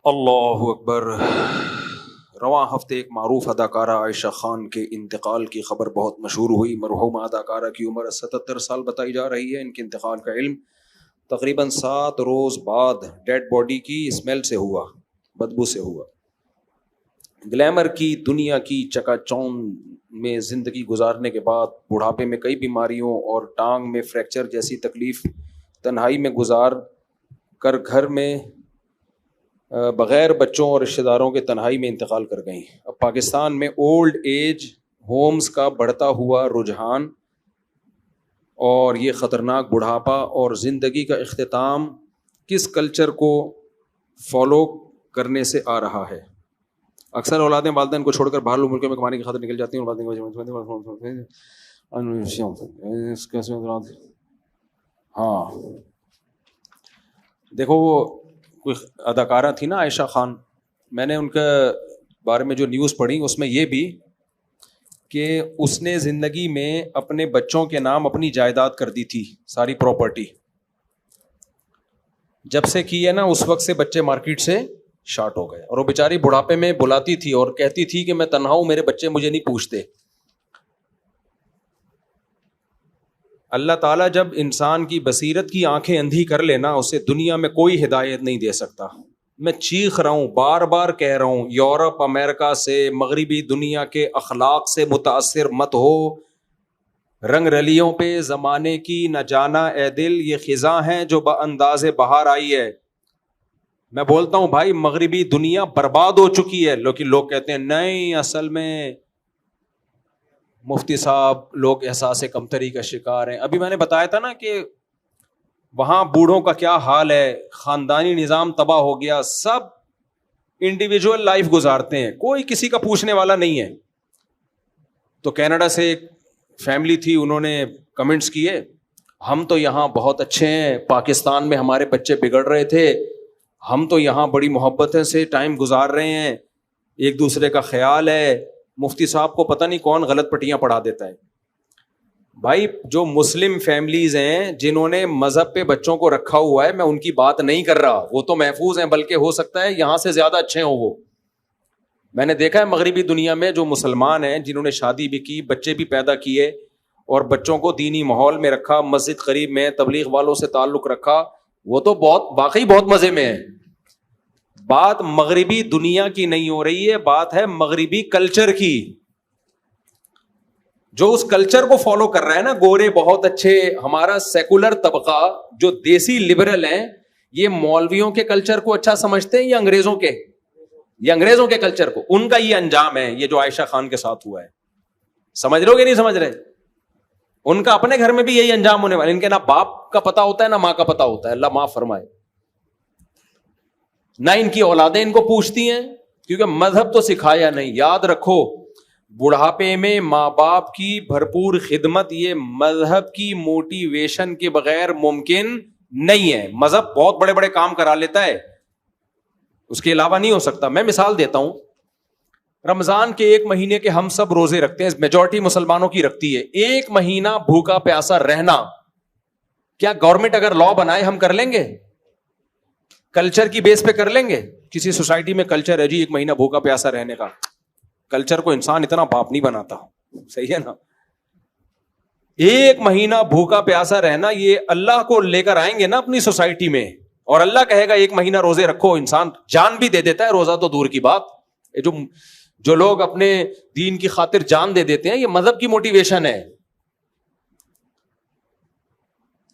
اللہ اکبر۔ رواں ہفتے ایک معروف اداکارہ عائشہ خان کے انتقال کی خبر بہت مشہور ہوئی۔ مرحومہ اداکارہ کی عمر 77 سال بتائی جا رہی ہے۔ ان کے انتقال کا علم تقریباً 7 روز بعد ڈیڈ باڈی کی اسمیل سے ہوا، بدبو سے ہوا۔ گلیمر کی دنیا کی چکا چوند میں زندگی گزارنے کے بعد بڑھاپے میں کئی بیماریوں اور ٹانگ میں فریکچر جیسی تکلیف تنہائی میں گزار کر گھر میں بغیر بچوں اور رشتہ داروں کے تنہائی میں انتقال کر گئیں۔ اب پاکستان میں اولڈ ایج ہومز کا بڑھتا ہوا رجحان اور یہ خطرناک بڑھاپا اور زندگی کا اختتام کس کلچر کو فالو کرنے سے آ رہا ہے؟ اکثر اولادیں والدین کو چھوڑ کر باہر ملکوں میں کمانے کی خاطر نکل جاتی ہیں۔ ہاں دیکھو، وہ کوئی اداکارہ تھی نا عائشہ خان، میں نے ان کے بارے میں جو نیوز پڑھی اس میں یہ بھی کہ اس نے زندگی میں اپنے بچوں کے نام اپنی جائیداد کر دی تھی، ساری پراپرٹی۔ جب سے کی ہے نا اس وقت سے بچے مارکیٹ سے شارٹ ہو گئے، اور وہ بیچاری بڑھاپے میں بلاتی تھی اور کہتی تھی کہ میں تنہا ہوں، میرے بچے مجھے نہیں پوچھتے۔ اللہ تعالیٰ جب انسان کی بصیرت کی آنکھیں اندھی کر لینا، اسے دنیا میں کوئی ہدایت نہیں دے سکتا۔ میں چیخ رہا ہوں، بار بار کہہ رہا ہوں، یورپ امریکہ سے مغربی دنیا کے اخلاق سے متاثر مت ہو۔ رنگ رلیوں پہ زمانے کی نہ جانا اے دل، یہ خزاں ہیں جو بانداز بہار آئی ہے۔ میں بولتا ہوں بھائی، مغربی دنیا برباد ہو چکی ہے، لیکن لوگ کہتے ہیں نہیں، اصل میں مفتی صاحب لوگ احساس کمتری کا شکار ہیں۔ ابھی میں نے بتایا تھا نا کہ وہاں بوڑھوں کا کیا حال ہے، خاندانی نظام تباہ ہو گیا، سب انڈیویجول لائف گزارتے ہیں، کوئی کسی کا پوچھنے والا نہیں ہے۔ تو کینیڈا سے ایک فیملی تھی، انہوں نے کمنٹس کیے، ہم تو یہاں بہت اچھے ہیں، پاکستان میں ہمارے بچے بگڑ رہے تھے، ہم تو یہاں بڑی محبت سے ٹائم گزار رہے ہیں، ایک دوسرے کا خیال ہے۔ مفتی صاحب کو پتہ نہیں کون غلط پٹیاں پڑھا دیتا ہے۔ بھائی جو مسلم فیملیز ہیں جنہوں نے مذہب پہ بچوں کو رکھا ہوا ہے، میں ان کی بات نہیں کر رہا، وہ تو محفوظ ہیں، بلکہ ہو سکتا ہے یہاں سے زیادہ اچھے ہوں۔ وہ میں نے دیکھا ہے مغربی دنیا میں جو مسلمان ہیں جنہوں نے شادی بھی کی، بچے بھی پیدا کیے اور بچوں کو دینی ماحول میں رکھا، مسجد قریب میں، تبلیغ والوں سے تعلق رکھا، وہ تو واقعی بہت مزے میں ہیں۔ بات مغربی دنیا کی نہیں ہو رہی ہے، بات ہے مغربی کلچر کی۔ جو اس کلچر کو فالو کر رہا ہے نا، گورے بہت اچھے، ہمارا سیکولر طبقہ جو دیسی لبرل ہیں، یہ مولویوں کے کلچر کو اچھا سمجھتے ہیں یا انگریزوں کے؟ یہ انگریزوں کے کلچر کو، ان کا یہ انجام ہے، یہ جو عائشہ خان کے ساتھ ہوا ہے۔ سمجھ رہے ہو کہ نہیں سمجھ رہے؟ ان کا اپنے گھر میں بھی یہی انجام ہونے والا۔ ان کے نہ باپ کا پتا ہوتا ہے نہ ماں کا پتا ہوتا ہے، اللہ معاف فرمائے۔ نہ ان کی اولادیں ان کو پوچھتی ہیں، کیونکہ مذہب تو سکھایا نہیں۔ یاد رکھو، بڑھاپے میں ماں باپ کی بھرپور خدمت یہ مذہب کی موٹیویشن کے بغیر ممکن نہیں ہے۔ مذہب بہت بڑے بڑے کام کرا لیتا ہے، اس کے علاوہ نہیں ہو سکتا۔ میں مثال دیتا ہوں، رمضان کے 1 مہینے کے ہم سب روزے رکھتے ہیں، میجورٹی مسلمانوں کی رکھتی ہے۔ 1 مہینہ بھوکا پیاسا رہنا، کیا گورنمنٹ اگر لا بنائے ہم کر لیں گے؟ کلچر کی بیس پہ کر لیں گے؟ کسی سوسائٹی میں کلچر ہے جی 1 مہینہ بھوکا پیاسا رہنے کا، کلچر کو انسان اتنا باپ نہیں بناتا، صحیح ہے نا؟ 1 مہینہ بھوکا پیاسا رہنا، یہ اللہ کو لے کر آئیں گے نا اپنی سوسائٹی میں، اور اللہ کہے گا 1 مہینہ روزے رکھو، انسان جان بھی دے دیتا ہے، روزہ تو دور کی بات۔ جو لوگ اپنے دین کی خاطر جان دے دیتے ہیں، یہ مذہب کی موٹیویشن ہے۔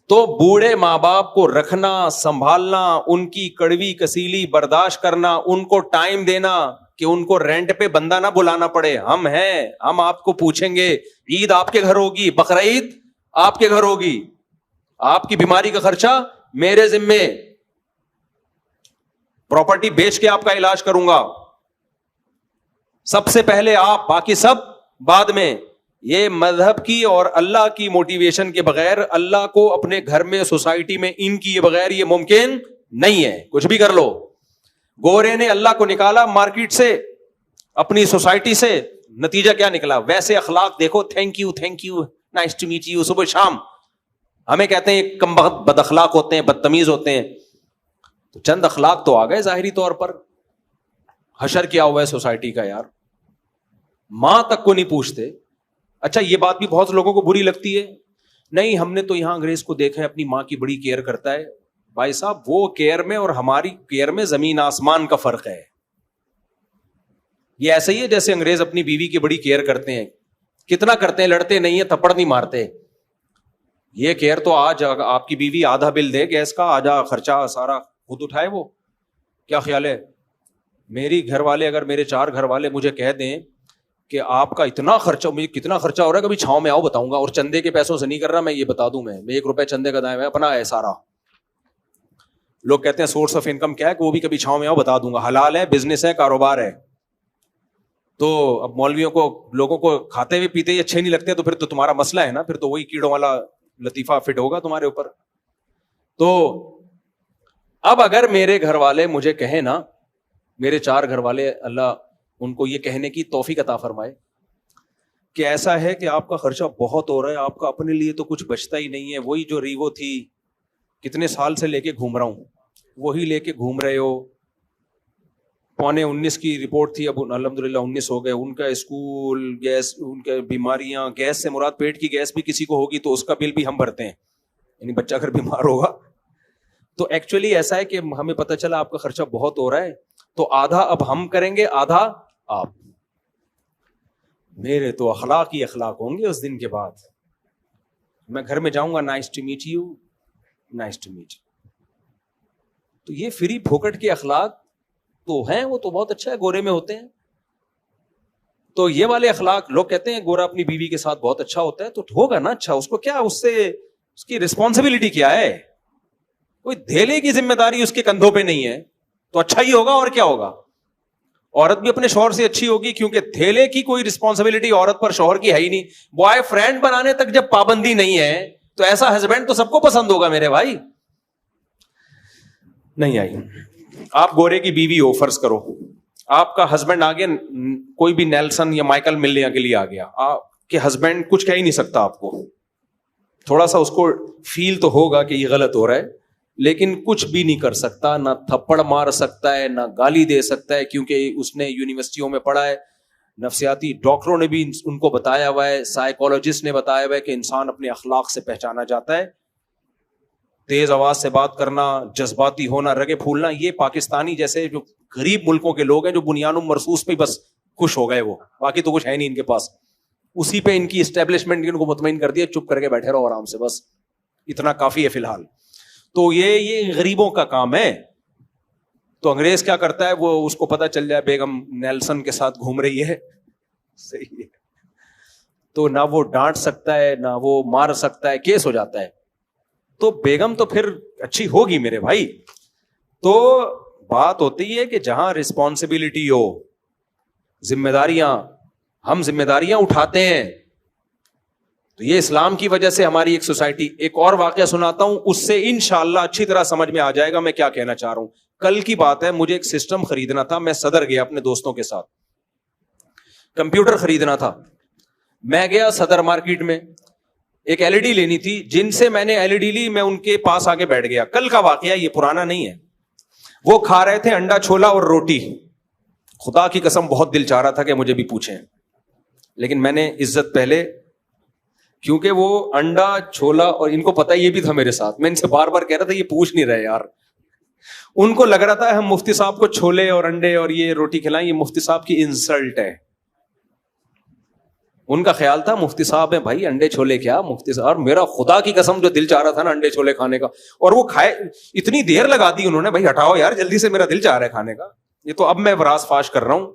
تو بوڑھے ماں باپ کو رکھنا، سنبھالنا، ان کی کڑوی کسیلی برداشت کرنا، ان کو ٹائم دینا کہ ان کو رینٹ پہ بندہ نہ بلانا پڑے، ہم ہیں، ہم آپ کو پوچھیں گے، عید آپ کے گھر ہوگی، بقرعید آپ کے گھر ہوگی، آپ کی بیماری کا خرچہ میرے ذمے، پراپرٹی بیچ کے آپ کا علاج کروں گا، سب سے پہلے آپ، باقی سب بعد میں۔ یہ مذہب کی اور اللہ کی موٹیویشن کے بغیر، اللہ کو اپنے گھر میں، سوسائٹی میں ان کی بغیر یہ ممکن نہیں ہے۔ کچھ بھی کر لو، گورے نے اللہ کو نکالا مارکیٹ سے، اپنی سوسائٹی سے، نتیجہ کیا نکلا؟ ویسے اخلاق دیکھو، thank you, nice to meet you, صبح شام ہمیں کہتے ہیں کم بد اخلاق ہوتے ہیں، بدتمیز ہوتے ہیں، تو چند اخلاق تو آ گئے ظاہری طور پر، حشر کیا ہوا ہے سوسائٹی کا یار, ماں تک کو نہیں پوچھتے. اچھا یہ بات بھی بہت لوگوں کو بری لگتی ہے, نہیں ہم نے تو یہاں انگریز کو دیکھا ہے اپنی ماں کی بڑی کیئر کرتا ہے. بھائی صاحب وہ کیئر میں اور ہماری کیئر میں زمین آسمان کا فرق ہے. یہ ایسا ہی ہے جیسے انگریز اپنی بیوی کی بڑی کیئر کرتے ہیں. کتنا کرتے ہیں, لڑتے نہیں ہیں, تھپڑ نہیں مارتے. یہ کیئر تو آج آپ کی بیوی آدھا بل دے گیس کا, آدھا خرچہ سارا خود اٹھائے. وہ کیا خیال ہے, میری گھر والے اگر میرے 4 گھر والے مجھے کہہ دیں کہ آپ کا اتنا خرچہ, مجھے کتنا خرچہ ہو رہا ہے, کبھی چھاؤں میں آؤ بتاؤں گا, اور چندے کے پیسوں سے نہیں کر رہا میں, یہ بتا دوں میں 1 روپے چندے کا دائیں میں اپنا ہے سارا. لوگ کہتے ہیں سورس آف انکم کیا ہے, کہ وہ بھی کبھی چھاؤں میں آؤ بتا دوں گا. حلال ہے, بزنس ہے, کاروبار ہے. تو اب مولویوں کو, لوگوں کو کھاتے ہوئے پیتے ہی اچھے نہیں لگتے, تو پھر تو تمہارا مسئلہ ہے نا, پھر تو وہی کیڑوں والا لطیفہ فٹ ہوگا تمہارے اوپر. تو اب اگر میرے گھر والے مجھے کہیں نا, میرے 4 گھر والے, اللہ ان کو یہ کہنے کی توفیق عطا فرمائے کہ ایسا ہے کہ آپ کا خرچہ بہت ہو رہا ہے, آپ کا اپنے لیے تو کچھ بچتا ہی نہیں ہے, وہی جو ریوو تھی کتنے سال سے لے کے گھوم رہا ہوں, وہی لے کے گھوم رہے ہو. 19 کی رپورٹ تھی, اب الحمدللہ 19 ہو گئے. ان کا اسکول, گیس, ان کے بیماریاں, گیس سے مراد پیٹ کی گیس بھی کسی کو ہوگی تو اس کا بل بھی ہم بھرتے ہیں, یعنی بچہ اگر بیمار ہوگا تو ایکچولی ایسا ہے کہ ہمیں پتہ چلا آپ کا خرچہ بہت ہو رہا ہے, تو آدھا اب ہم کریں گے, آدھا آپ. میرے تو اخلاق ہی اخلاق ہوں گے اس دن کے بعد. میں گھر میں جاؤں گا, nice to meet you, nice to meet you. تو یہ فری پھوکٹ کے اخلاق تو ہیں, وہ تو بہت اچھا ہے, گورے میں ہوتے ہیں. تو یہ والے اخلاق, لوگ کہتے ہیں گورا اپنی بیوی کے ساتھ بہت اچھا ہوتا ہے, تو ہوگا نا اچھا, اس کو کیا, اس سے اس کی رسپانسبلٹی کیا ہے, کوئی دھیلے کی ذمہ داری اس کے کندھوں پہ نہیں ہے, تو اچھا ہی ہوگا. اور کیا ہوگا, عورت بھی اپنے شوہر سے اچھی ہوگی, کیونکہ دھیلے کی کوئی رسپانسبلٹی عورت پر شوہر کی ہے ہی نہیں. بوائے فرینڈ بنانے تک جب پابندی نہیں ہے تو ایسا ہسبینڈ تو سب کو پسند ہوگا میرے بھائی. نہیں آئی. آپ گورے کی بیوی ہو, فرض کرو آپ کا ہسبینڈ آ گیا, کوئی بھی نیلسن یا مائیکل ملنے کے لیے آ گیا, آپ کے ہسبینڈ کچھ کہہ ہی نہیں سکتا آپ کو, تھوڑا سا اس کو فیل تو ہوگا کہ یہ غلط ہو رہا ہے, لیکن کچھ بھی نہیں کر سکتا, نہ تھپڑ مار سکتا ہے, نہ گالی دے سکتا ہے, کیونکہ اس نے یونیورسٹیوں میں پڑھا ہے, نفسیاتی ڈاکٹروں نے بھی ان کو بتایا ہوا ہے, سائیکولوجسٹ نے بتایا ہوا ہے کہ انسان اپنے اخلاق سے پہچانا جاتا ہے. تیز آواز سے بات کرنا, جذباتی ہونا, رگے پھولنا, یہ پاکستانی جیسے جو غریب ملکوں کے لوگ ہیں جو بنیاد مرصوص پہ بس خوش ہو گئے, وہ باقی تو کچھ ہے نہیں ان کے پاس, اسی پہ ان کی اسٹیبلشمنٹ ان کو مطمئن کر دیا, چپ کر کے بیٹھے رہو آرام سے, بس اتنا کافی ہے فی الحال. تو یہ غریبوں کا کام ہے. تو انگریز کیا کرتا ہے, وہ اس کو پتا چل جائے بیگم نیلسن کے ساتھ گھوم رہی ہے, صحیح ہے, تو نہ وہ ڈانٹ سکتا ہے نہ وہ مار سکتا ہے, کیس ہو جاتا ہے. تو بیگم تو پھر اچھی ہوگی میرے بھائی. تو بات ہوتی ہے کہ جہاں رسپانسبلٹی ہو, ذمہ داریاں, ہم ذمہ داریاں اٹھاتے ہیں, تو یہ اسلام کی وجہ سے ہماری ایک سوسائٹی. ایک اور واقعہ سناتا ہوں, اس سے انشاءاللہ اچھی طرح سمجھ میں آ جائے گا میں کیا کہنا چاہ رہا ہوں. کل کی بات ہے, مجھے ایک سسٹم خریدنا تھا, میں صدر گیا اپنے دوستوں کے ساتھ, کمپیوٹر خریدنا تھا. میں گیا صدر مارکیٹ میں, ایک ایل ای ڈی لینی تھی, جن سے میں نے ایل ای ڈی لی, میں ان کے پاس آ کے بیٹھ گیا. کل کا واقعہ, یہ پرانا نہیں ہے. وہ کھا رہے تھے انڈا چھولا اور روٹی, خدا کی قسم بہت دل چاہ رہا تھا کہ مجھے بھی پوچھیں, لیکن میں نے عزت پہلے, کیونکہ وہ انڈا چھولا, اور ان کو پتا یہ بھی تھا میرے ساتھ, میں ان سے بار بار کہہ رہا تھا یہ پوچھ نہیں رہے یار. ان کو لگ رہا تھا ہم مفتی صاحب کو چھولے اور انڈے اور یہ روٹی کھلائیں, یہ مفتی صاحب کی انسلٹ ہے. ان کا خیال تھا مفتی صاحب ہیں بھائی, انڈے چھولے کیا مفتی صاحب. اور میرا خدا کی قسم جو دل چاہ رہا تھا نا انڈے چھولے کھانے کا, اور وہ کھائے, اتنی دیر لگا دی انہوں نے, بھائی ہٹاؤ یار جلدی سے, میرا دل چاہ رہا ہے کھانے کا. یہ تو اب میں راز فاش کر رہا ہوں,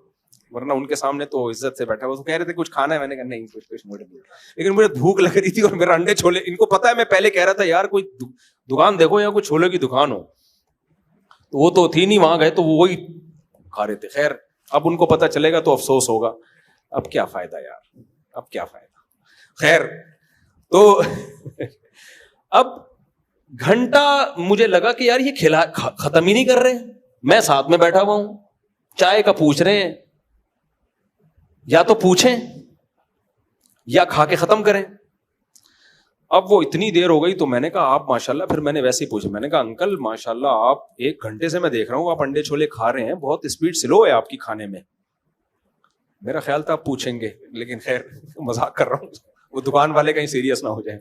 ورنہ ان کے سامنے تو عزت سے بیٹھا. وہ کہہ رہے تھے کچھ کھانا ہے, میں نے کہا نہیں کچھ مجھے, لیکن مجھے بھوک لگ رہی تھی اور میرا انڈے چھولے, ان کو پتا ہے میں پہلے کہہ رہا تھا یار کوئی دکان دیکھو یا کوئی چھولے کی دکان ہو, تو وہ تو تھی نہیں, وہاں گئے تو وہ وہی کھا رہے تھے. خیر اب ان کو پتا چلے گا تو افسوس ہوگا, اب کیا فائدہ یار, اب کیا فائدہ. خیر تو اب گھنٹہ مجھے لگا کہ یار یہ ختم ہی نہیں کر رہے. میں ساتھ میں بیٹھا ہوا ہوں, چائے کا پوچھ رہے ہیں, یا تو پوچھیں یا کھا کے ختم کریں. اب وہ اتنی دیر ہو گئی تو میں نے کہا آپ ماشاءاللہ, پھر میں نے ویسے ہی پوچھا, میں نے کہا انکل ماشاءاللہ آپ 1 گھنٹے سے میں دیکھ رہا ہوں آپ انڈے چھولے کھا رہے ہیں, بہت اسپیڈ سلو ہے آپ کی کھانے میں. میرا خیال تھا آپ پوچھیں گے, لیکن خیر مذاق کر رہا ہوں, وہ دکان والے کہیں سیریس نہ ہو جائیں.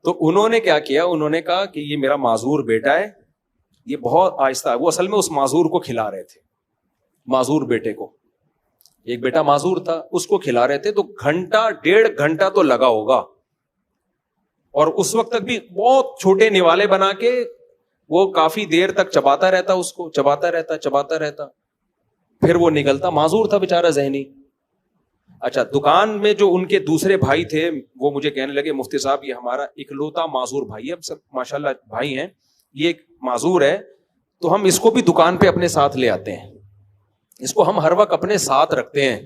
تو انہوں نے کیا کیا, انہوں نے کہا کہ یہ میرا معذور بیٹا ہے, یہ بہت آہستہ ہے. وہ اصل میں اس معذور کو کھلا رہے تھے, معذور بیٹے کو, ایک بیٹا معذور تھا اس کو کھلا رہے تھے. تو 1.5 گھنٹہ تو لگا ہوگا, اور اس وقت تک بھی بہت چھوٹے نوالے بنا کے وہ کافی دیر تک چباتا رہتا, اس کو چباتا رہتا. پھر وہ نکلتا, معذور تھا بیچارہ ذہنی. اچھا, دکان میں جو ان کے دوسرے بھائی تھے وہ مجھے کہنے لگے مفتی صاحب یہ ہمارا اکلوتا معذور بھائی ہے, اب سب ماشاءاللہ بھائی ہیں, یہ ایک معذور ہے تو ہم اس کو بھی دکان پہ اپنے ساتھ لے آتے ہیں, اس کو ہم ہر وقت اپنے ساتھ رکھتے ہیں.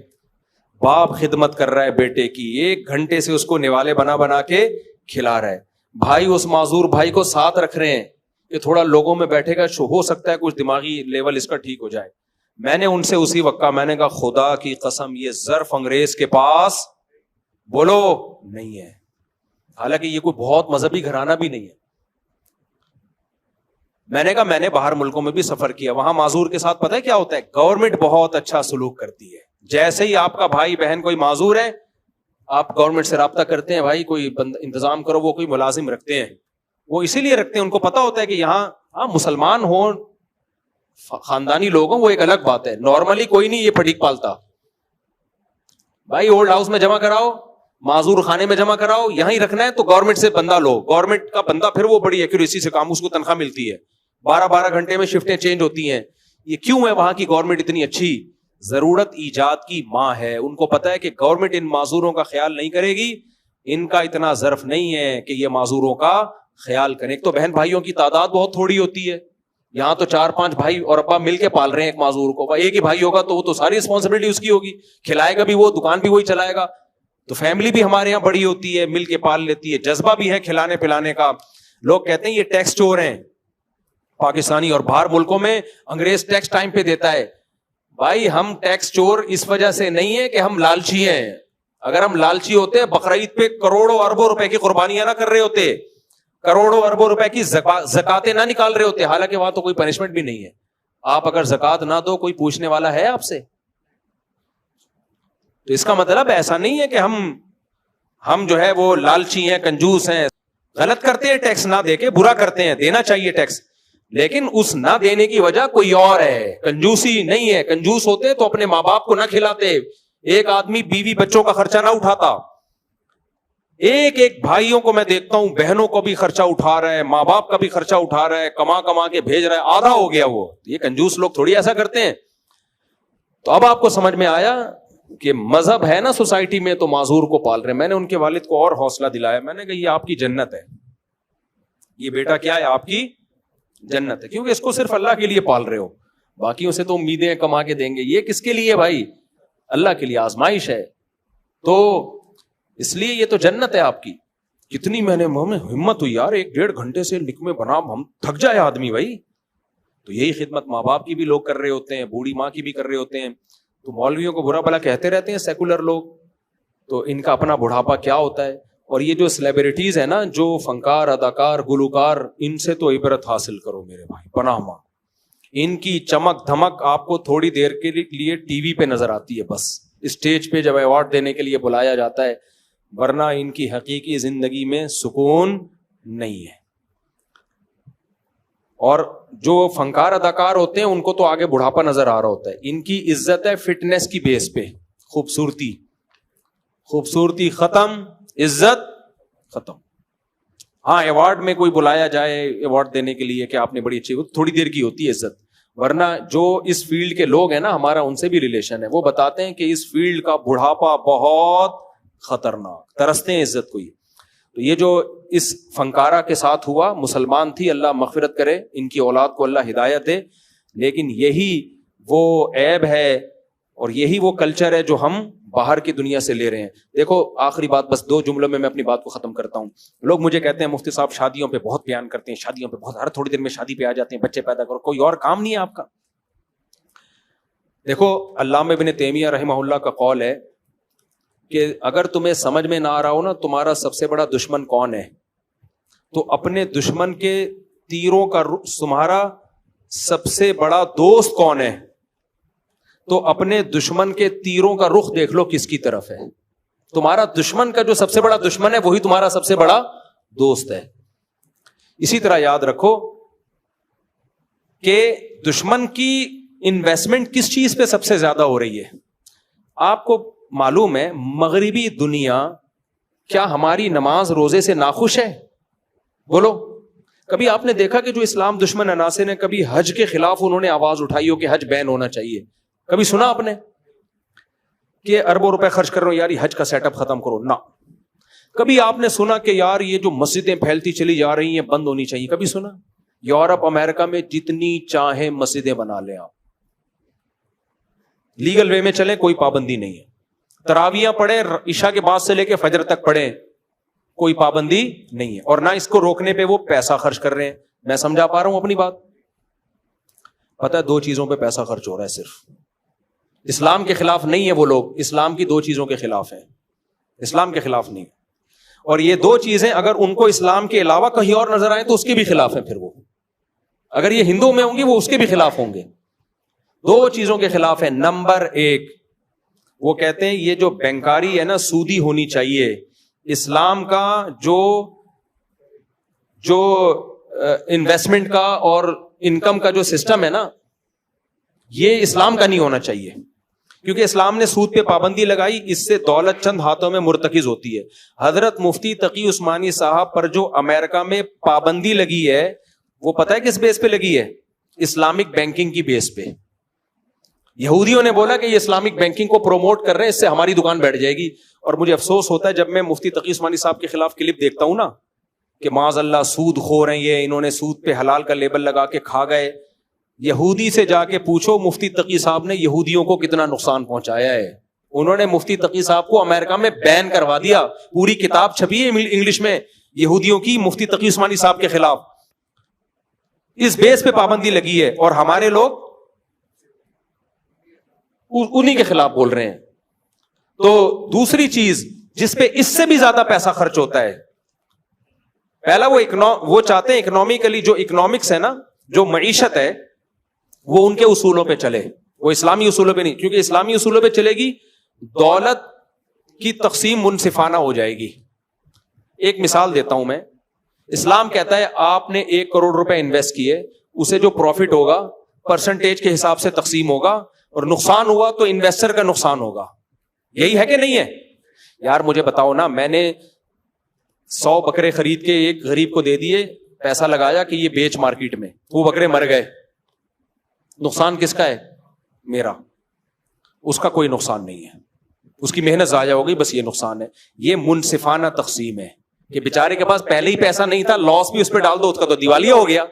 باپ خدمت کر رہا ہے بیٹے کی, 1 گھنٹے سے اس کو نوالے بنا کے کھلا رہا ہے. بھائی اس معذور بھائی کو ساتھ رکھ رہے ہیں کہ تھوڑا لوگوں میں بیٹھے گا, ہو سکتا ہے کچھ دماغی لیول اس کا ٹھیک ہو جائے. میں نے ان سے اسی وقت کہا, میں نے کہا خدا کی قسم یہ ظرف انگریز کے پاس بولو نہیں ہے, حالانکہ یہ کوئی بہت مذہبی گھرانہ بھی نہیں ہے. میں نے کہا میں نے باہر ملکوں میں بھی سفر کیا, وہاں معذور کے ساتھ پتہ ہے کیا ہوتا ہے, گورنمنٹ بہت اچھا سلوک کرتی ہے. جیسے ہی آپ کا بھائی بہن کوئی معذور ہے آپ گورنمنٹ سے رابطہ کرتے ہیں, بھائی کوئی انتظام کرو, وہ کوئی ملازم رکھتے ہیں, وہ اسی لیے رکھتے ہیں, ان کو پتا ہوتا ہے کہ یہاں مسلمان ہوں, خاندانی لوگوں, وہ ایک الگ بات ہے. نارملی کوئی نہیں یہ پھٹیک پالتا, بھائی اولڈ ہاؤس میں جمع کراؤ, معذور خانے میں جمع کراؤ, یہاں ہی رکھنا ہے تو گورنمنٹ سے بندہ لو, گورنمنٹ کا بندہ پھر وہ بڑی ایکوریسی سے کام, اس کو تنخواہ ملتی ہے, 12 گھنٹے میں شفٹیں چینج ہوتی ہیں. یہ کیوں ہے وہاں کی گورنمنٹ اتنی اچھی, ضرورت ایجاد کی ماں ہے, ان کو پتا ہے کہ گورنمنٹ ان معذوروں کا خیال نہیں کرے گی, ان کا اتنا ظرف نہیں ہے کہ یہ معذوروں کا خیال کریں. ایک تو بہن بھائیوں کی تعداد بہت تھوڑی ہوتی ہے, یہاں تو 4-5 بھائی اور ابا مل کے پال رہے ہیں ایک معذور کو. ایک ہی بھائی ہوگا تو وہ تو ساری رسپانسبلٹی اس کی ہوگی, کھلائے گا بھی وہ, دکان بھی وہی چلائے گا. تو فیملی بھی ہمارے یہاں بڑی ہوتی ہے, مل کے پال لیتی ہے, جذبہ بھی ہے کھلانے پلانے کا. لوگ کہتے ہیں یہ ٹیکس چور ہیں پاکستانی, اور باہر ملکوں میں انگریز ٹیکس ٹائم پہ دیتا ہے. بھائی ہم ٹیکس چور اس وجہ سے نہیں ہے کہ ہم لالچی ہیں. اگر ہم لالچی ہوتے بقرعید پہ کروڑوں اربوں روپے کی قربانیاں نہ کر رہے ہوتے, کروڑوں اربوں روپے کی زکاتیں نہ نکال رہے ہوتے, حالانکہ وہاں تو کوئی پنشمنٹ بھی نہیں ہے. آپ اگر زکات نہ دو کوئی پوچھنے والا ہے آپ سے؟ تو اس کا مطلب ایسا نہیں ہے کہ ہم جو ہے وہ لالچی ہیں, کنجوس ہیں. غلط کرتے ہیں ٹیکس نہ دے کے, برا کرتے ہیں, دینا چاہیے ٹیکس, لیکن اس نہ دینے کی وجہ کوئی اور ہے, کنجوسی نہیں ہے. کنجوس ہوتے تو اپنے ماں باپ کو نہ کھلاتے, ایک آدمی بیوی بچوں کا خرچہ نہ اٹھاتا. ایک بھائیوں کو میں دیکھتا ہوں, بہنوں کو بھی خرچہ اٹھا رہا ہے, ماں باپ کا بھی خرچہ اٹھا رہا ہے, کما کے بھیج رہا ہے, آدھا ہو گیا وہ. یہ کنجوس لوگ تھوڑی ایسا کرتے ہیں. تو اب آپ کو سمجھ میں آیا کہ مذہب ہے نا سوسائٹی میں تو معذور کو پال رہے. میں نے ان کے والد کو اور حوصلہ دلایا, میں نے کہا یہ آپ کی جنت ہے, یہ بیٹا کیا ہے آپ کی جنت ہے, کیونکہ اس کو صرف اللہ کے لیے پال رہے ہو, باقیوں سے تو امیدیں کما کے دیں گے, یہ کس کے لیے بھائی, اللہ کے لیے, آزمائش ہے. تو اس لیے یہ تو جنت ہے آپ کی. کتنی میں نے ہمت ہوئی یار, 1-1.5 گھنٹے سے لکھ میں بنا, ہم تھک جائے آدمی بھائی. تو یہی خدمت ماں باپ کی بھی لوگ کر رہے ہوتے ہیں, بوڑھی ماں کی بھی کر رہے ہوتے ہیں. تو مولویوں کو برا بھلا کہتے رہتے ہیں سیکولر لوگ, تو ان کا اپنا بڑھاپا کیا ہوتا ہے. اور یہ جو سیلیبریٹیز ہیں نا, جو فنکار, اداکار, گلوکار, ان سے تو عبرت حاصل کرو میرے بھائی, پناہ ماں. ان کی چمک دھمک آپ کو تھوڑی دیر کے لیے ٹی وی پہ نظر آتی ہے, بس اسٹیج پہ جب ایوارڈ دینے کے لیے بلایا جاتا ہے, ورنہ ان کی حقیقی زندگی میں سکون نہیں ہے. اور جو فنکار اداکار ہوتے ہیں ان کو تو آگے بڑھاپا نظر آ رہا ہوتا ہے. ان کی عزت ہے فٹنس کی بیس پہ, خوبصورتی ختم, عزت ختم. ہاں ایوارڈ میں کوئی بلایا جائے ایوارڈ دینے کے لیے کہ آپ نے بڑی اچھی, تھوڑی دیر کی ہوتی ہے عزت, ورنہ جو اس فیلڈ کے لوگ ہیں نا, ہمارا ان سے بھی ریلیشن ہے, وہ بتاتے ہیں کہ اس فیلڈ کا بڑھاپا بہت خطرناک, ترستے ہیں عزت کو. تو یہ جو اس فنکارہ کے ساتھ ہوا, مسلمان تھی, اللہ مغفرت کرے, ان کی اولاد کو اللہ ہدایت دے, لیکن یہی وہ عیب ہے اور یہی وہ کلچر ہے جو ہم باہر کی دنیا سے لے رہے ہیں. دیکھو آخری بات, بس 2 جملوں میں اپنی بات کو ختم کرتا ہوں. لوگ مجھے کہتے ہیں مفتی صاحب شادیوں پہ بہت بیان کرتے ہیں, شادیوں پہ بہت, ہر تھوڑی دیر میں شادی پہ آ جاتے ہیں, بچے پیدا کرو, کوئی اور کام نہیں ہے آپ کا. دیکھو علامہ ابن تیمیہ رحمہ اللہ کا قول ہے کہ اگر تمہیں سمجھ میں نہ آ رہا ہو نا تمہارا سب سے بڑا دشمن کون ہے, تو اپنے دشمن کے تیروں کا تمہارا سب سے بڑا دوست کون ہے, تو اپنے دشمن کے تیروں کا رخ دیکھ لو کس کی طرف ہے. تمہارا دشمن کا جو سب سے بڑا دشمن ہے وہی تمہارا سب سے بڑا دوست ہے. اسی طرح یاد رکھو کہ دشمن کی انویسٹمنٹ کس چیز پہ سب سے زیادہ ہو رہی ہے. آپ کو معلوم ہے مغربی دنیا کیا ہماری نماز روزے سے ناخوش ہے؟ بولو. کبھی آپ نے دیکھا کہ جو اسلام دشمن عناصر نے کبھی حج کے خلاف انہوں نے آواز اٹھائی ہو کہ حج بین ہونا چاہیے؟ کبھی سنا آپ نے کہ اربوں روپے خرچ کر رہے ہو یار یہ حج کا سیٹ اپ ختم کرو؟ نہ. کبھی آپ نے سنا کہ یار یہ جو مسجدیں پھیلتی چلی جا رہی ہیں بند ہونی چاہیے؟ کبھی سنا؟ یورپ امریکہ میں جتنی چاہیں مسجدیں بنا لیں آپ, لیگل وے میں چلیں, کوئی پابندی نہیں ہے. تراویاں پڑھیں عشاء کے بعد سے لے کے فجر تک پڑھیں, کوئی پابندی نہیں ہے, اور نہ اس کو روکنے پہ وہ پیسہ خرچ کر رہے ہیں. میں سمجھا پا رہا ہوں اپنی بات؟ پتہ ہے 2 چیزوں پہ پیسہ خرچ ہو رہا ہے صرف. اسلام کے خلاف نہیں ہے وہ لوگ, اسلام کی 2 چیزوں کے خلاف ہیں, اسلام کے خلاف نہیں. اور یہ 2 چیزیں اگر ان کو اسلام کے علاوہ کہیں اور نظر آئیں تو اس کے بھی خلاف ہیں. پھر وہ اگر یہ ہندو میں ہوں گی وہ اس کے بھی خلاف ہوں گے. 2 چیزوں کے خلاف ہے. نمبر 1 وہ کہتے ہیں یہ جو بینکاری ہے نا سودی ہونی چاہیے. اسلام کا جو انویسٹمنٹ کا اور انکم کا جو سسٹم ہے نا یہ اسلام کا نہیں ہونا چاہیے, کیونکہ اسلام نے سود پہ پابندی لگائی, اس سے دولت چند ہاتھوں میں مرتکز ہوتی ہے. حضرت مفتی تقی عثمانی صاحب پر جو امریکہ میں پابندی لگی ہے وہ پتہ ہے کس بیس پہ لگی ہے؟ اسلامک بینکنگ کی بیس پہ. یہودیوں نے بولا کہ یہ اسلامک بینکنگ کو پروموٹ کر رہے ہیں, اس سے ہماری دکان بیٹھ جائے گی. اور مجھے افسوس ہوتا ہے جب میں مفتی تقی عثمانی صاحب کے خلاف کلپ دیکھتا ہوں نا کہ معاذ اللہ سود خور ہیں یہ, انہوں نے سود پہ حلال کا لیبل لگا کے کھا گئے. یہودی سے جا کے پوچھو مفتی تقی صاحب نے یہودیوں کو کتنا نقصان پہنچایا ہے. انہوں نے مفتی تقی صاحب کو امریکہ میں بین کروا دیا, پوری کتاب چھپی ہے انگلش میں یہودیوں کی مفتی تقی عثمانی صاحب کے خلاف. اس بیس پہ پابندی لگی ہے اور ہمارے لوگ انہی کے خلاف بول رہے ہیں. تو دوسری چیز جس پہ اس سے بھی زیادہ پیسہ خرچ ہوتا ہے, پہلا وہ چاہتے ہیں اکنامکلی جو اکنامکس ہے نا, جو معیشت ہے وہ ان کے اصولوں پہ چلے, وہ اسلامی اصولوں پہ نہیں, کیونکہ اسلامی اصولوں پہ چلے گی دولت کی تقسیم منصفانہ ہو جائے گی. ایک مثال دیتا ہوں میں. اسلام کہتا ہے آپ نے 1 کروڑ روپے انویسٹ کیے, اسے جو پروفٹ ہوگا پرسنٹیج کے حساب سے تقسیم ہوگا, اور نقصان ہوا تو انویسٹر کا نقصان ہوگا. یہی ہے کہ نہیں ہے؟ یار مجھے بتاؤ نا, میں نے 100 بکرے خرید کے ایک غریب کو دے دیے, پیسہ لگایا کہ یہ بیچ مارکیٹ میں, وہ بکرے مر گئے, نقصان کس کا ہے؟ میرا. اس کا کوئی نقصان نہیں ہے, اس کی محنت ضائع ہو گئی, بس یہ نقصان ہے. یہ منصفانہ تقسیم ہے کہ بیچارے کے پاس پہلے ہی پیسہ نہیں تھا, لاس بھی اس پہ ڈال دو, اس کا تو دیوالیہ ہو گیا.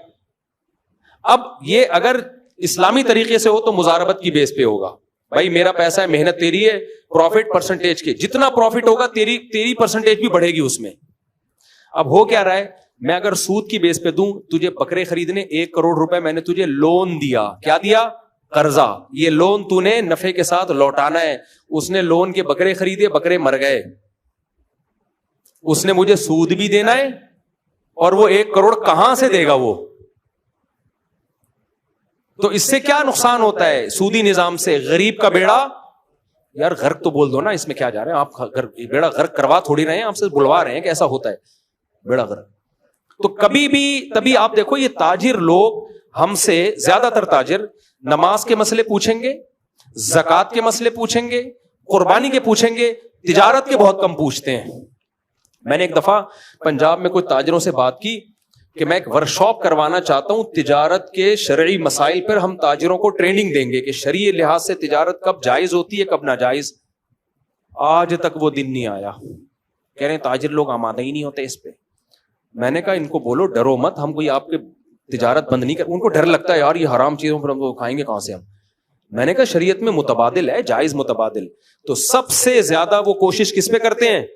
اب یہ اگر اسلامی طریقے سے ہو تو مزاربت کی بیس پہ ہوگا. بھائی میرا پیسہ ہے, محنت تیری ہے, پروفٹ پرسنٹیج کے, جتنا پروفٹ ہوگا تیری پرسنٹیج بھی بڑھے گی اس میں. اب ہو کیا رہا ہے, میں اگر سود کی بیس پہ دوں, تجھے بکرے خریدنے 1 کروڑ روپے میں نے تجھے لون دیا. کیا دیا؟ قرضہ. یہ لون تو نے نفع کے ساتھ لوٹانا ہے. اس نے لون کے بکرے خریدے, بکرے مر گئے, اس نے مجھے سود بھی دینا ہے, اور وہ 1 کروڑ کہاں سے دے گا وہ؟ تو اس سے کیا نقصان ہوتا ہے سودی نظام سے؟ غریب کا بیڑا, یار غرق تو بول دو نا, اس میں کیا جا رہے ہیں آپ؟ بیڑا غرق کروا تھوڑی رہے ہیں, آپ سے بلوا رہے ہیں کہ ایسا ہوتا ہے بیڑا غرق. تو کبھی بھی تبھی آپ دیکھو یہ تاجر لوگ ہم سے زیادہ تر تاجر نماز کے مسئلے پوچھیں گے, زکوٰۃ کے مسئلے پوچھیں گے, قربانی کے پوچھیں گے, تجارت کے بہت کم پوچھتے ہیں. میں نے ایک دفعہ پنجاب میں کچھ تاجروں سے بات کی کہ میں ایک ورکشاپ کروانا چاہتا ہوں تجارت کے شرعی مسائل پر, ہم تاجروں کو ٹریننگ دیں گے کہ شرعی لحاظ سے تجارت کب جائز ہوتی ہے کب ناجائز. آج تک وہ دن نہیں آیا. کہہ رہے ہیں تاجر لوگ آمادہ ہی نہیں ہوتے اس پہ. میں نے کہا ان کو بولو ڈرو مت, ہم کوئی آپ کے تجارت بند نہیں کر. ان کو ڈر لگتا ہے یار یہ حرام چیزوں پر ہم کھائیں گے کہاں سے ہم. میں نے کہا شریعت میں متبادل ہے, جائز متبادل. تو سب سے زیادہ وہ کوشش کس پہ کرتے ہیں؟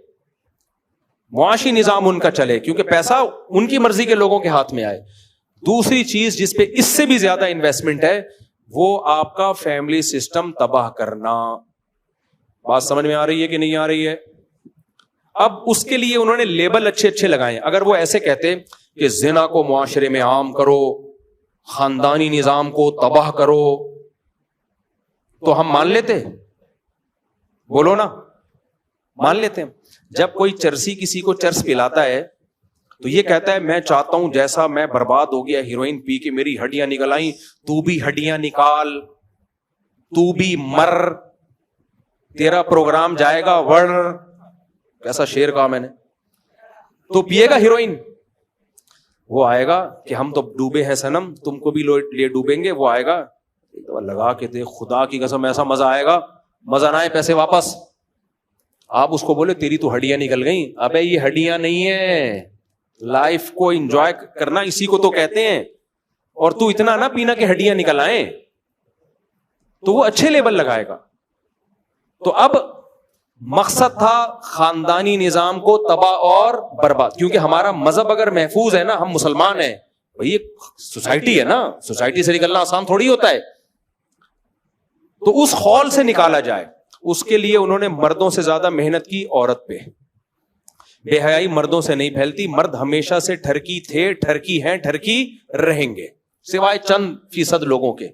معاشی نظام ان کا چلے, کیونکہ پیسہ ان کی مرضی کے لوگوں کے ہاتھ میں آئے. دوسری چیز جس پہ اس سے بھی زیادہ انویسٹمنٹ ہے وہ آپ کا فیملی سسٹم تباہ کرنا. بات سمجھ میں آ رہی ہے کہ نہیں آ رہی ہے؟ اب اس کے لیے انہوں نے لیبل اچھے اچھے لگائے. اگر وہ ایسے کہتے کہ زنا کو معاشرے میں عام کرو, خاندانی نظام کو تباہ کرو, تو ہم مان لیتے؟ بولو نا, مان لیتے ہیں. جب کوئی چرسی کسی کو چرس پلاتا ہے تو یہ کہتا ہے میں چاہتا ہوں جیسا میں برباد ہو گیا ہیروئن پی کے میری ہڈیاں نکل آئیں, تو بھی ہڈیاں نکال, تو بھی مر, تیرا پروگرام جائے گا ور. ایسا شعر کہا میں نے. تو پیے گا ہیروئن, وہ آئے گا کہ ہم تو ڈوبے ہیں صنم, تم کو بھی لے ڈوبیں گے. وہ آئے گا ایک دفعہ لگا کے دیکھ, خدا کی قسم ایسا مزہ آئے گا, مزہ نہ آئے پیسے واپس. آپ اس کو بولے تیری تو ہڈیاں نکل گئیں. ابے یہ ہڈیاں نہیں ہیں, لائف کو انجوائے کرنا اسی کو تو کہتے ہیں. اور تو اتنا نہ پینا کہ ہڈیاں نکل آئیں. تو وہ اچھے لیبل لگائے گا. تو اب مقصد تھا خاندانی نظام کو تباہ اور برباد, کیونکہ ہمارا مذہب اگر محفوظ ہے نا, ہم مسلمان ہیں بھائی, یہ سوسائٹی ہے نا, سوسائٹی سے نکلنا آسان تھوڑی ہوتا ہے. تو اس خول سے نکالا جائے, اس کے لیے انہوں نے مردوں سے زیادہ محنت کی عورت پہ. بے حیائی مردوں سے نہیں پھیلتی, مرد ہمیشہ سے ٹھرکی تھے, ٹھرکی ہیں, ٹھرکی رہیں گے, سوائے چند فیصد لوگوں کے.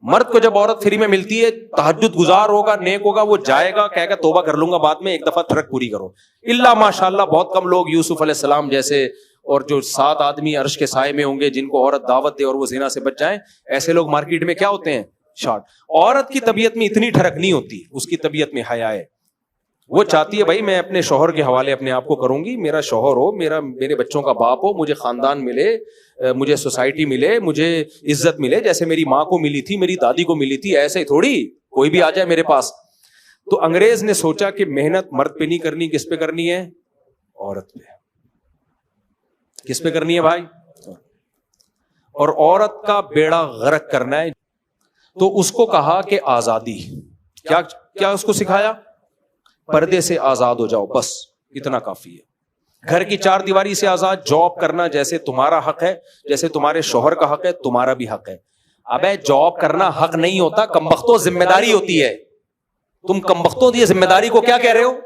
مرد کو جب عورت فری میں ملتی ہے, تہجد گزار ہوگا, نیک ہوگا, وہ جائے گا کہے گا توبہ کر لوں گا بعد میں, ایک دفعہ تھرک پوری کرو. اللہ ماشاءاللہ بہت کم لوگ یوسف علیہ السلام جیسے, اور جو 7 آدمی عرش کے سائے میں ہوں گے جن کو عورت دعوت دے اور وہ زنا سے بچ جائیں, ایسے لوگ مارکیٹ میں کیا ہوتے ہیں, شارٹ. عورت کی طبیعت میں اتنی ٹھڑک نہیں ہوتی, اس کی طبیعت میں حیا ہے. وہ چاہتی ہے بھائی میں اپنے شوہر کے حوالے اپنے آپ کو کروں گی, میرا شوہر ہو, میرے بچوں کا باپ ہو, مجھے خاندان ملے, مجھے سوسائٹی ملے, مجھے عزت ملے جیسے میری ماں کو ملی تھی, میری دادی کو ملی تھی. ایسے ہی تھوڑی کوئی بھی آ جائے میرے پاس. تو انگریز نے سوچا کہ محنت مرد پہ نہیں کرنی, کس پہ کرنی ہے, عورت پہ. کس پہ کرنی ہے بھائی, اور عورت کا بیڑا غرق کرنا ہے. تو اس کو کہا کہ آزادی, کیا اس کو سکھایا, پردے سے آزاد ہو جاؤ, بس اتنا کافی ہے. گھر کی 4 دیواری سے آزاد, جاب کرنا جیسے تمہارا حق ہے, جیسے تمہارے شوہر کا حق ہے, تمہارا بھی حق ہے. ابے جاب کرنا حق نہیں ہوتا, کمبختوں ذمہ داری ہوتی ہے. تم کمبختوں دی ذمہ داری کو کیا کہہ رہے ہو,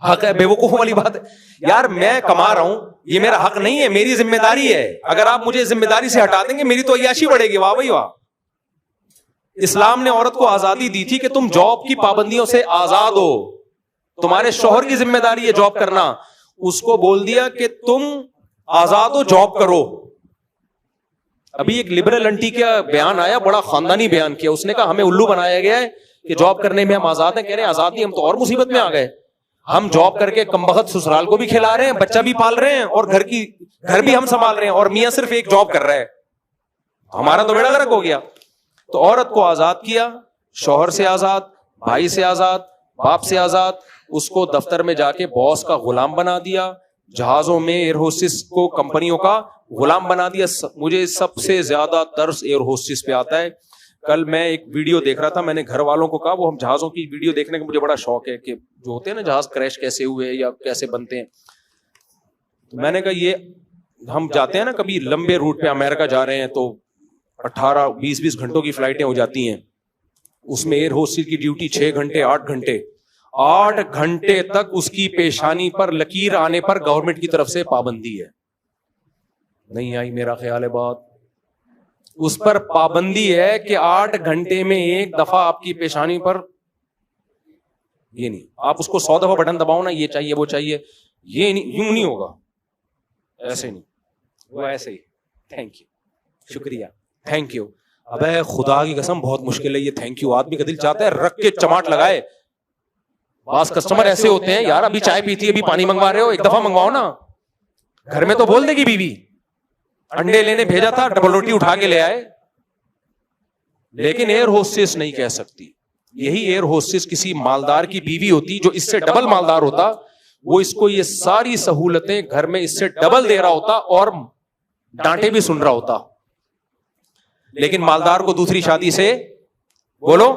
حق ہے. بے وقوف والی بات ہے یار, میں کما رہا ہوں, یہ میرا حق نہیں ہے, میری ذمہ داری ہے. اگر آپ مجھے ذمہ داری سے ہٹا دیں گے میری تو عیاشی بڑھے گی. واہ بھائی واہ. اسلام نے عورت کو آزادی دی تھی کہ تم جاب کی پابندیوں سے آزاد ہو, تمہارے شوہر کی ذمہ داری ہے جاب کرنا. اس کو بول دیا کہ تم آزاد ہو, جاب کرو. ابھی ایک لبرل انٹی کا بیان آیا, بڑا خاندانی بیان کیا. اس نے کہا ہمیں الو بنایا گیا ہے کہ جاب کرنے میں ہم آزاد ہیں. کہہ رہے ہیں آزاد نہیں, ہم تو اور مصیبت میں آ گئے. ہم جاب کر کے کمبخت سسرال کو بھی کھلا رہے ہیں, بچہ بھی پال رہے ہیں, اور گھر بھی ہم سنبھال رہے ہیں, اور میاں صرف ایک جاب کر رہا ہے. ہمارا تو بیڑا غرق ہو گیا. تو عورت کو آزاد کیا, شوہر سے آزاد, بھائی سے آزاد, باپ سے آزاد. اس کو دفتر میں جا کے باس کا غلام بنا دیا, جہازوں میں ایئر ہوسٹس کو کمپنیوں کا غلام بنا دیا. مجھے سب سے زیادہ ترس ایئر ہوسٹس پہ آتا ہے. کل میں ایک ویڈیو دیکھ رہا تھا, میں نے گھر والوں کو کہا, وہ ہم جہازوں کی ویڈیو دیکھنے کا مجھے بڑا شوق ہے کہ جو ہوتے ہیں نا جہاز کریش کیسے ہوئے یا کیسے بنتے ہیں. تو میں نے کہا یہ ہم جاتے ہیں نا کبھی لمبے روٹ پہ, امریکہ جا رہے ہیں تو 18-20 گھنٹوں کی فلائٹیں ہو جاتی ہیں. اس میں ایئر ہوسٹس کی ڈیوٹی 6 گھنٹے 8 گھنٹے 8 گھنٹے تک اس کی پیشانی پر لکیر آنے پر گورنمنٹ کی طرف سے پابندی ہے. نہیں آئی میرا خیال ہے بات, اس پر پابندی ہے کہ 8 گھنٹے میں ایک دفعہ آپ کی پیشانی پر, یہ نہیں آپ اس کو 100 دفعہ بٹن دباؤ نا, یہ چاہیے وہ چاہیے, یہ نہیں, یوں نہیں ہوگا, ایسے نہیں, وہ ایسے ہی. تھینک یو, شکریہ, تھینک یو. ابے خدا کی قسم بہت مشکل ہے یہ تھینک یو. آدمی کا دل چاہتا ہے رکھ کے چماٹ لگائے. بعض کسٹمر ایسے ہوتے ہیں, یار ابھی چائے پیتی ہے, ابھی پانی منگوا رہے ہو, ایک دفعہ منگواؤ نا. گھر میں تو بول دے گی بیوی, انڈے لینے بھیجا تھا, ڈبل روٹی اٹھا کے لے آئے. لیکن ایئر ہوسٹس نہیں کہہ سکتی. یہی ایئر ہوسٹس کسی مالدار کی بیوی ہوتی جو اس سے ڈبل مالدار ہوتا, وہ اس کو یہ ساری سہولتیں گھر میں اس سے ڈبل دے رہا ہوتا اور ڈانٹے بھی سن رہا ہوتا. لیکن مالدار کو دوسری شادی سے بولو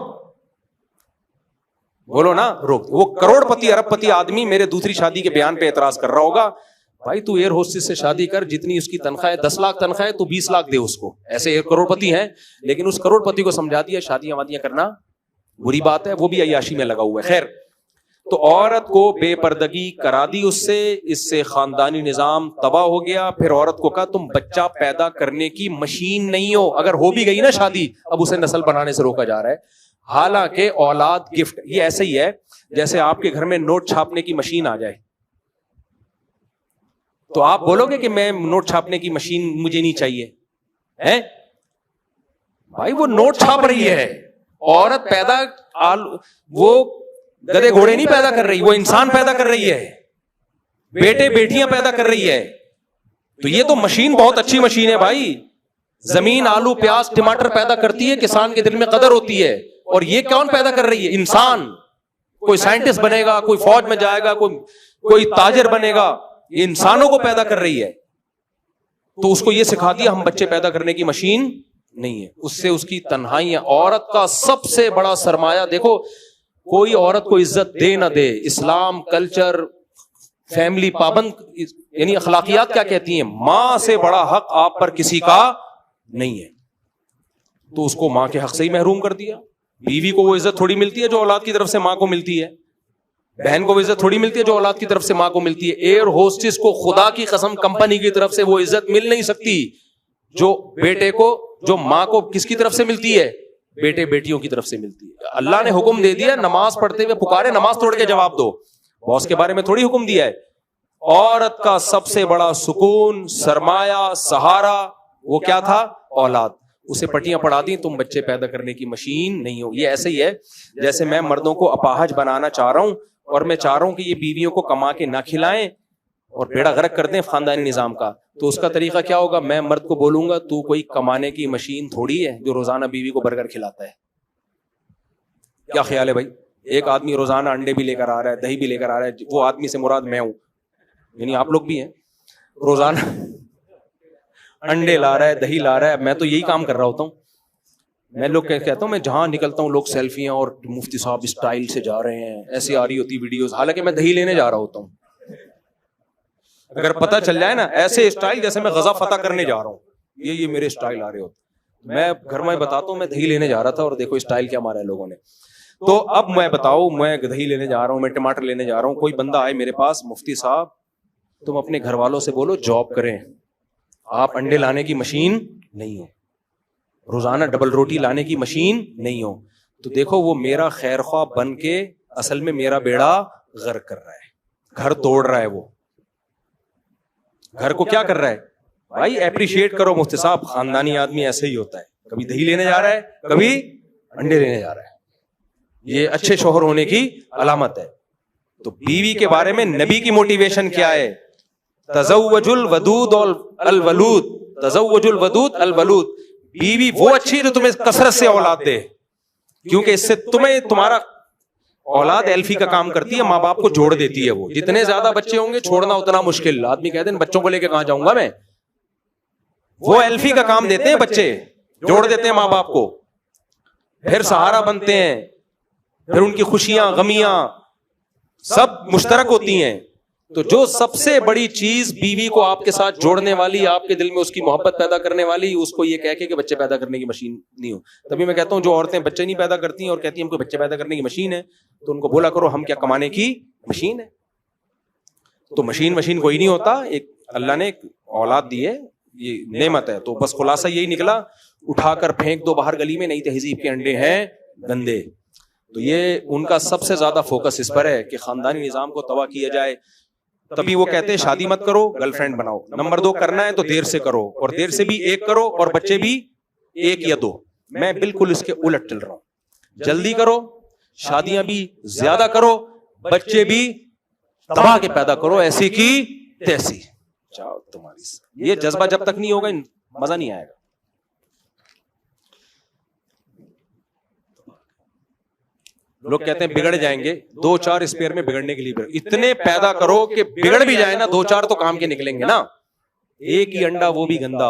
نا روک. وہ کروڑ پتی ارب پتی آدمی میرے دوسری شادی کے بیان پہ اعتراض کر رہا ہوگا, بھائی تو ایئر ہوسٹس سے شادی کر, جتنی اس کی تنخواہ ہے 10 لاکھ تنخواہ ہے, تو 20 لاکھ دے اس کو. ایسے ایک کروڑ پتی ہیں, لیکن اس کروڑ پتی کو سمجھا دیا شادیاں وادیاں کرنا بری بات ہے, وہ بھی عیاشی میں لگا ہوا ہے. خیر, تو عورت کو بے پردگی کرا دی اس سے خاندانی نظام تباہ ہو گیا. پھر عورت کو کہا تم بچہ پیدا کرنے کی مشین نہیں ہو, اگر ہو بھی گئی نا شادی, اب اسے نسل بنانے سے روکا جا رہا ہے. حالانکہ اولاد گفٹ, یہ ایسے ہی ہے جیسے آپ کے گھر میں نوٹ چھاپنے کی مشین آ جائے, تو آپ بولو گے کہ میں نوٹ چھاپنے کی مشین مجھے نہیں چاہیے ہے بھائی, وہ نوٹ چھاپ رہی ہے. عورت پیدا وہ گدے گھوڑے نہیں پیدا کر رہی, وہ انسان پیدا کر رہی ہے, بیٹے بیٹیاں پیدا کر رہی ہے. تو یہ تو مشین بہت اچھی مشین ہے بھائی. زمین آلو پیاز ٹماٹر پیدا کرتی ہے, کسان کے دل میں قدر ہوتی ہے. اور یہ کون پیدا کر رہی ہے؟ انسان. کوئی سائنٹسٹ بنے گا, کوئی فوج میں جائے گا, کوئی تاجر بنے گا, یہ انسانوں کو پیدا کر رہی ہے. تو اس کو یہ سکھا دیا ہم بچے پیدا کرنے کی مشین نہیں ہے. اس سے اس کی تنہائی ہے. عورت کا سب سے بڑا سرمایہ دیکھو, کوئی عورت کو عزت دے نہ دے, اسلام, کلچر, فیملی پابند, یعنی اخلاقیات کیا کہتی ہیں, ماں سے بڑا حق آپ پر کسی کا نہیں ہے. تو اس کو ماں کے حق سے ہی محروم کر دیا. بیوی کو وہ عزت تھوڑی ملتی ہے جو اولاد کی طرف سے ماں کو ملتی ہے. بہن کو وہ عزت تھوڑی ملتی ہے جو اولاد کی طرف سے ماں کو ملتی ہے. ایئر ہوسٹس کو خدا کی قسم کمپنی کی طرف سے وہ عزت مل نہیں سکتی جو بیٹے کو, جو ماں کو کس کی طرف سے ملتی ہے, بیٹے بیٹیوں کی طرف سے ملتی ہے. اللہ نے حکم دے دیا نماز پڑھتے ہوئے پکارے, نماز توڑ کے جواب دو. باس کے بارے میں تھوڑی حکم دیا ہے. عورت کا سب سے بڑا سکون, سرمایہ, سہارا وہ کیا تھا؟ اولاد. اسے پٹیاں پڑھا دی, تم بچے پیدا کرنے کی مشین نہیں ہو. یہ ایسے ہی ہے جیسے میں مردوں کو اپاہج بنانا چاہ رہا ہوں, اور میں چاہ رہا ہوں کہ یہ بیویوں کو کما کے نہ کھلائیں اور بیڑا غرق کر دیں خاندانی نظام کا. تو اس کا طریقہ کیا ہوگا؟ میں مرد کو بولوں گا تو کوئی کمانے کی مشین تھوڑی ہے جو روزانہ بیوی کو برگر کھلاتا ہے. کیا خیال ہے بھائی؟ ایک آدمی روزانہ انڈے بھی لے کر آ رہا ہے, دہی بھی لے کر آ رہا ہے, وہ آدمی سے مراد میں ہوں, یعنی آپ لوگ بھی ہیں. روزانہ انڈے لا رہا ہے, دہی لا رہا ہے, میں تو یہی کام کر رہا ہوتا ہوں. میں لوگ کہتا ہوں, میں جہاں نکلتا ہوں لوگ سیلفیاں اور مفتی صاحب اسٹائل سے جا رہے ہیں, ایسی آ رہی ہوتی ویڈیوز, حالانکہ میں دہی لینے جا رہا ہوتا ہوں. اگر پتہ چل جائے نا ایسے اسٹائل جیسے میں غزہ فتح کرنے جا رہا ہوں, یہ میرے اسٹائل آ رہے ہوتے, میں گھر میں بتاتا ہوں میں دہی لینے جا رہا تھا اور دیکھو اسٹائل کیا مارا ہے لوگوں نے. تو اب میں بتاؤ, میں دہی لینے جا رہا ہوں, میں ٹماٹر لینے جا رہا ہوں, کوئی بندہ آئے میرے پاس, مفتی صاحب تم اپنے گھر والوں سے بولو جاب کریں, آپ انڈے لانے کی مشین نہیں ہو, روزانہ ڈبل روٹی لانے کی مشین نہیں ہو. تو دیکھو وہ میرا خیر خواہ بن کے اصل میں میرا بیڑا غرق کر رہا ہے, گھر توڑ رہا ہے. وہ گھر کو کیا کر رہا ہے بھائی؟ اپریشیٹ کرو مفتی صاحب, خاندانی آدمی ایسے ہی ہوتا ہے, کبھی دہی لینے جا رہا ہے, کبھی انڈے لینے جا رہا ہے. یہ اچھے شوہر ہونے کی علامت ہے. تو بیوی کے بارے میں نبی کی موٹیویشن کیا ہے؟ تزوج الودود الولود, تزوج الودود الولود. بیوی وہ اچھی جو تمہیں کثرت سے اولاد دے, کیونکہ اس سے تمہیں تمہارا اولاد ایلفی کا کام کرتی ہے, ماں باپ کو جوڑ دیتی ہے. وہ جتنے زیادہ بچے ہوں گے چھوڑنا اتنا مشکل. آدمی کہتے ہیں بچوں کو لے کے کہاں جاؤں گا میں, وہ ایلفی کا کام دیتے ہیں, بچے جوڑ دیتے ہیں ماں باپ کو, پھر سہارا بنتے ہیں, پھر ان کی خوشیاں غمیاں سب مشترک ہوتی ہیں. تو جو سب سے بڑی چیز بیوی کو آپ کے ساتھ جوڑنے والی, آپ کے دل میں اس کی محبت پیدا کرنے والی, اس کو یہ کہہ کے کہ بچے پیدا کرنے کی مشین نہیں ہو. تبھی میں کہتا ہوں جو عورتیں بچے نہیں پیدا کرتی ہیں اور کہتی ہیں ہم کو بچے پیدا کرنے کی مشین ہے, تو ان کو بولا کرو ہم کیا کمانے کی مشین ہے. تو مشین کوئی نہیں ہوتا, ایک اللہ نے ایک اولاد دی ہے, یہ نعمت ہے. تو بس خلاصہ یہی نکلا, اٹھا کر پھینک دو باہر گلی میں, نہیں تہذیب کے انڈے ہیں گندے. تو یہ ان کا سب سے زیادہ فوکس اس پر ہے کہ خاندانی نظام کو تباہ کیا جائے. تبھی وہ کہتے ہیں شادی مت کرو, گرل فرینڈ بناؤ. نمبر 2 کرنا ہے تو دیر سے کرو, اور دیر سے بھی 1 کرو, اور بچے بھی 1 یا 2. میں بالکل اس کے الٹ چل رہا ہوں. جلدی کرو, شادیاں بھی زیادہ کرو, بچے بھی تباہ کے پیدا کرو, ایسی کی تیسی. چاہو تمہاری یہ جذبہ جب تک نہیں ہوگا مزہ نہیں آئے گا. لوگ کہتے ہیں بگڑ جائیں گے, 2-4 اسپیئر میں بگڑنے کے لیے اتنے پیدا کرو کہ بگڑ بھی جائے نا, 2-4 تو کام کے نکلیں گے نا. ایک ہی انڈا وہ بھی گندا.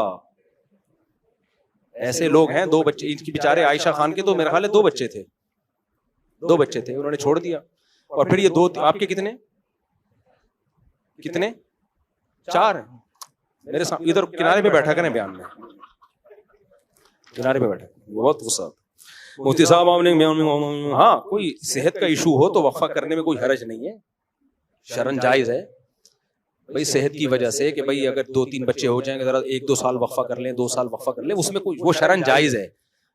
ایسے لوگ ہیں, 2 بچے ان کی بیچارے عائشہ خان کے تو میرے خیال ہے 2 بچے تھے, 2 بچے تھے, انہوں نے چھوڑ دیا. اور پھر یہ 2 آپ کے کتنے 4 ہیں میرے سامنے. ادھر کنارے پہ بیٹھا کریں بیان میں, کنارے پہ بیٹھا, بہت غصہ. مفتی صاحب آپ نے ہاں کوئی صحت کا ایشو ہو تو وقفہ کرنے میں کوئی حرج نہیں ہے, شرعاً جائز ہے بھائی, صحت کی وجہ سے کہ بھائی اگر 2-3 بچے ہو جائیں گے ذرا 1-2 سال وقفہ کر لیں, 2 سال وقفہ کر لیں, اس میں کوئی وہ شرعاً جائز ہے.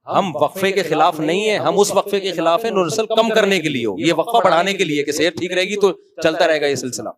ہم وقفے کے خلاف نہیں ہیں, ہم اس وقفے کے خلاف ہیں نسل کم کرنے کے لیے ہو, یہ وقفہ بڑھانے کے لیے کہ صحت ٹھیک رہے گی تو چلتا رہے گا یہ سلسلہ.